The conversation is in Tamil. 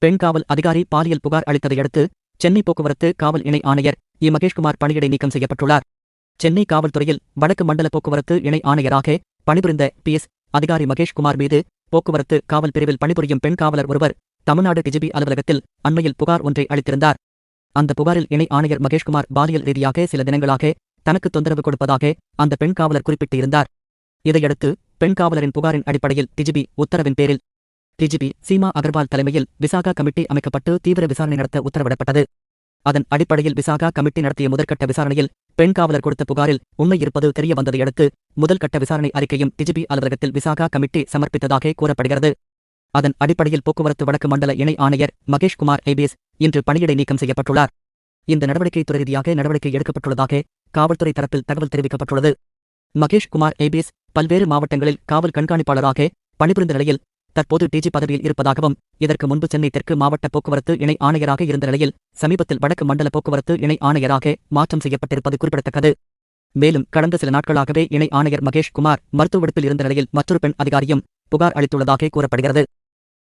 பெண் காவல் அதிகாரி பாலியல் புகார் அளித்ததையடுத்து சென்னை போக்குவரத்து காவல் இணை ஆணையர் மகேஷ்குமார் பணியிடை நீக்கம் செய்யப்பட்டுள்ளார். சென்னை காவல்துறையில் வடக்கு மண்டல போக்குவரத்து இணை ஆணையராக பணிபுரிந்த PS அதிகாரி மகேஷ்குமார் மீது போக்குவரத்து காவல் பிரிவில் பணிபுரியும் பெண் காவலர் ஒருவர் தமிழ்நாடு டிஜிபி அலுவலகத்தில் அண்மையில் புகார் ஒன்றை அளித்திருந்தார். அந்த புகாரில் இணை ஆணையர் மகேஷ்குமார் பாலியல் ரீதியாக சில தினங்களாக தனக்கு தொந்தரவு கொடுப்பதாக அந்த பெண் காவலர் குறிப்பிட்டிருந்தார். இதையடுத்து பெண் காவலரின் புகாரின் அடிப்படையில் டிஜிபி உத்தரவின் பேரில் டிஜிபி சீமா அகர்வால் தலைமையில் விசாகா கமிட்டி அமைக்கப்பட்டு தீவிர விசாரணை நடத்த உத்தரவிடப்பட்டது. அதன் அடிப்படையில் விசாகா கமிட்டி நடத்திய முதற்கட்ட விசாரணையில் பெண் காவலர் கொடுத்த புகாரில் உண்மை இருப்பது தெரிய வந்ததையடுத்து முதல்கட்ட விசாரணை அறிக்கையும் டிஜிபி அலுவலகத்தில் விசாகா கமிட்டி சமர்ப்பித்ததாக கூறப்படுகிறது. அதன் அடிப்படையில் போக்குவரத்து வடக்கு மண்டல இணை ஆணையர் மகேஷ்குமார் IPS இன்று பணியிடை நீக்கம் செய்யப்பட்டுள்ளார். இந்த நடவடிக்கை துறை ரீதியாக நடவடிக்கை எடுக்கப்பட்டுள்ளதாக காவல்துறை தரப்பில் தகவல் தெரிவிக்கப்பட்டுள்ளது. மகேஷ்குமார் IPS பல்வேறு மாவட்டங்களில் காவல் கண்காணிப்பாளராக பணிபுரிந்த நிலையில் தற்போது டிஜி பதவியில் இருப்பதாகவும் இதற்கு முன்பு சென்னை தெற்கு மாவட்ட போக்குவரத்து இணை ஆணையராக இருந்த நிலையில் சமீபத்தில் வடக்கு மண்டல போக்குவரத்து இணை ஆணையராக மாற்றம் செய்யப்பட்டிருப்பது குறிப்பிடத்தக்கது. மேலும் கடந்த சில நாட்களாகவே இணை ஆணையர் மகேஷ்குமார் மருத்துவ விடுப்பில் இருந்த நிலையில் மற்றொரு பெண் அதிகாரியும் புகார் அளித்துள்ளதாக கூறப்படுகிறது.